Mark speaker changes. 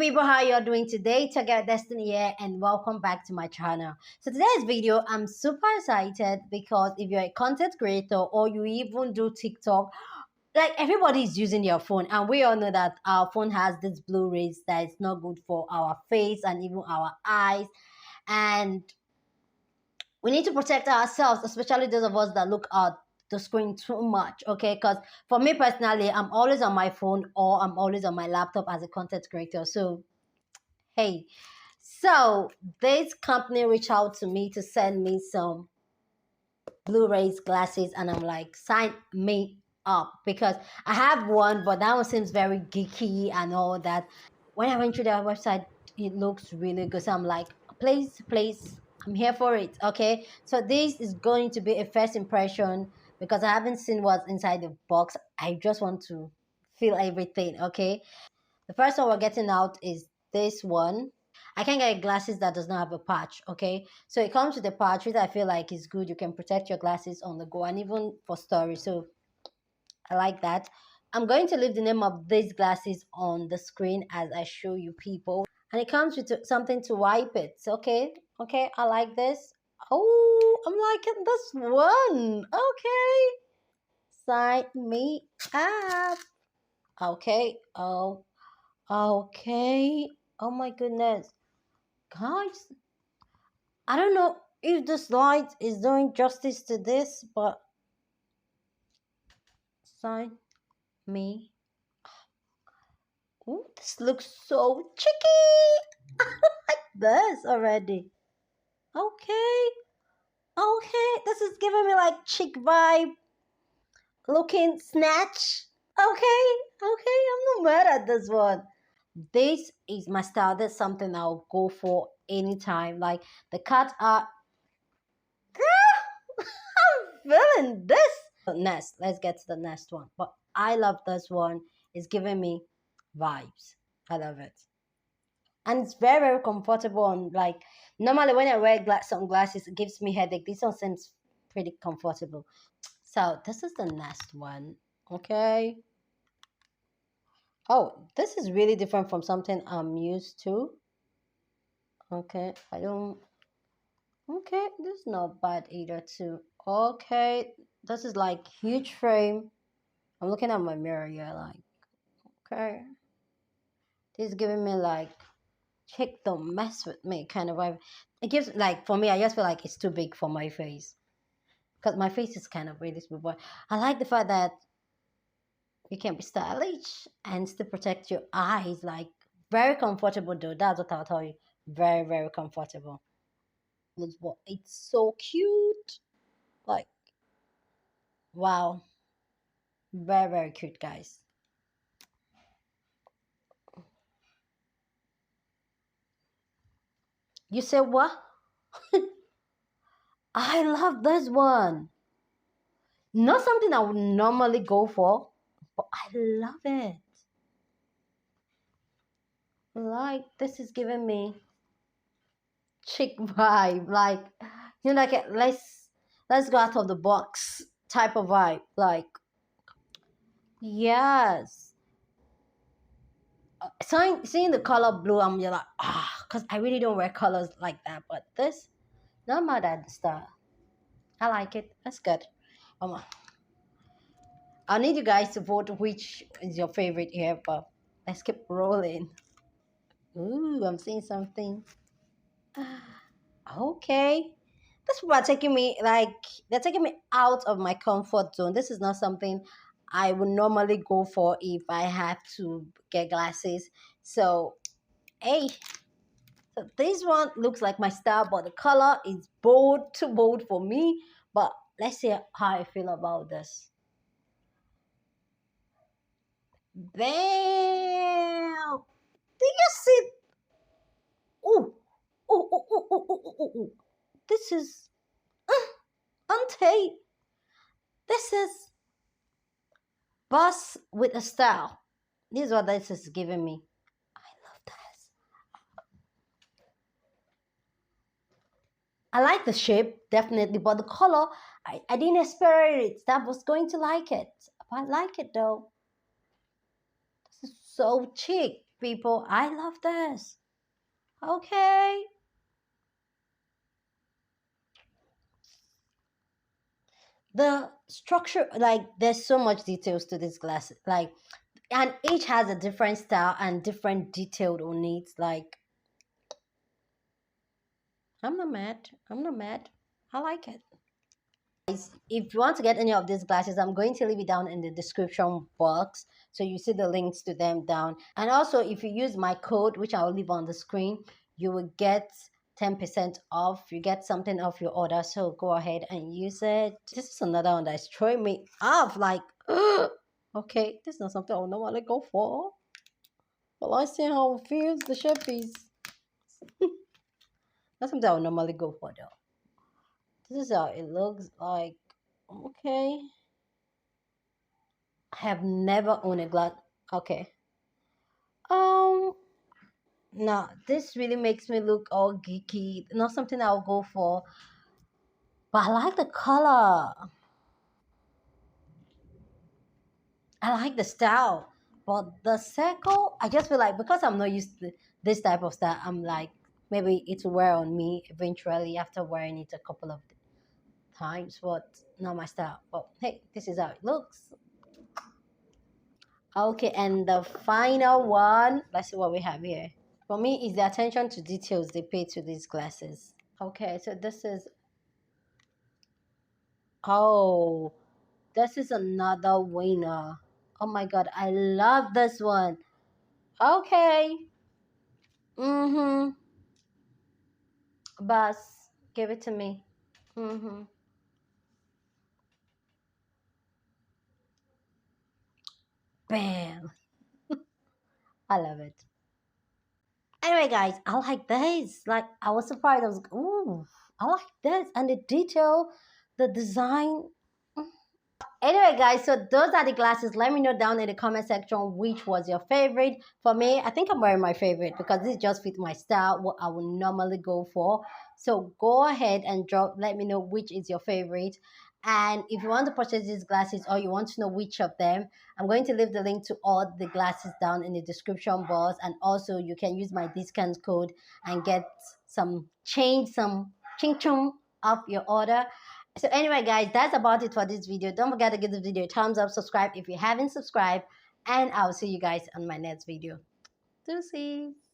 Speaker 1: people, how you're doing today? Together Destiny here, and welcome back to my channel. So today's video, I'm super excited because if you're a content creator or you even do TikTok, like everybody's using your phone, and we all know that our phone has this blue rays that is not good for our face and even our eyes, and we need to protect ourselves, especially those of us that look at the screen too much. Okay, because for me personally, I'm always on my phone or I'm always on my laptop as a content creator. So hey, so this company reached out to me to send me some Blu-rays glasses, and I'm like, sign me up, because I have one, but that one seems very geeky and all that. When I went through their website, it looks really good. So I'm like, please, I'm here for it. Okay. So this is going to be a first impression because I haven't seen what's inside the box. I just want to feel everything. Okay. The first one we're getting out is this one. I can get glasses that does not have a patch, okay? So it comes with a patch, which I feel like is good. You can protect your glasses on the go and even for storage. So I like that. I'm going to leave the name of these glasses on the screen as I show you people. And it comes with something to wipe it. Okay, okay, I like this. Oh, I'm liking this one. Okay. Sign me up. Okay. Oh, okay. Oh my goodness. Guys, I don't know if the slide is doing justice to this, but sign me. Ooh, this looks so cheeky. I like this already. Okay, okay. This is giving me like chick vibe, looking snatch. Okay, okay. I'm not mad at this one. This is my style. That's something I'll go for anytime. Like the cut art. Girl, I'm feeling this. Nest. Let's get to the next one. But I love this one. It's giving me vibes. I love it. And it's very comfortable. And like normally when I wear sunglasses, it gives me headache. This one seems pretty comfortable. So this is the next one. Okay. Oh, this is really different from something I'm used to. Okay. I don't. Okay. This is not bad either too. Okay. This is like huge frame. I'm looking at my mirror. Yeah, like okay. This is giving me like chick don't mess with me kind of vibe. It gives like for me, I just feel like it's too big for my face because my face is kind of really small. But I like the fact that you can be stylish and still protect your eyes. Like very comfortable though. That's what I'll tell you. Very comfortable. It's so cute. Like wow, very cute, guys. You say what? I love this one. Not something I would normally go for, but I love it. Like this is giving me chick vibe. Like you know, like let's go out of the box type of vibe. Like yes, seeing the color blue, I'm just like because I really don't wear colors like that. But this, not mad at the style. I like it. That's good. Um, I need you guys to vote which is your favorite here, but let's keep rolling. Ooh, I'm seeing something. Okay. That's what taking me like they're taking me out of my comfort zone. This is not something I would normally go for if I had to get glasses. So hey, so this one looks like my style, but the color is bold, too bold for me. But let's see how I feel about this. Damn! Do you see? Ooh, ooh. This is Ante. This is boss with a style. This is what this is giving me. I love this. I like the shape, definitely, but the color, I didn't expect it. That was going to like it. I like it though. This is so chic. people. I love this. Okay. The structure, like, there's so much details to this glass. Like, and each has a different style and different detail on it. Like, I'm not mad. I'm not mad. I like it. Guys, if you want to get any of these glasses, I'm going to leave it down in the description box. So you see the links to them down. And also, if you use my code, which I'll leave on the screen, you will get 10% off. You get something off your order. So go ahead and use it. This is another one that's throwing me off. Like, okay, this is not something I would normally go for. Well, I see how it feels. The shape is. That's something I would normally go for though. This is how it looks like. Okay. I have never owned a glass. Okay. Um, no, this really makes me look all geeky. Not something I'll go for. But I like the color. I like the style. But the circle, I just feel like because I'm not used to this type of style, I'm like, maybe it will wear on me eventually after wearing it a couple of times, but not my style. But hey, this is how it looks. Okay, and the final one, let's see what we have here. For me, is the attention to details they pay to these glasses. Okay, so this is, oh, this is another winner. Oh my God, I love this one. Okay. Mm-hmm. Bus, give it to me. Mm-hmm. Bam. I love it. Anyway, guys, I like this. Like, I was surprised. I was, ooh, I like this. And the detail, the design. Anyway, guys, so those are the glasses. Let me know down in the comment section which was your favorite. For me, I think I'm wearing my favorite because this just fit my style, what I would normally go for. So go ahead and drop, let me know which is your favorite. And if you want to purchase these glasses or you want to know which of them, I'm going to leave the link to all the glasses down in the description box. And also you can use my discount code and get some change, some ching chong off your order. So anyway, guys, that's about it for this video. Don't forget to give this video a thumbs up, subscribe if you haven't subscribed, and I'll see you guys on my next video. Deuces.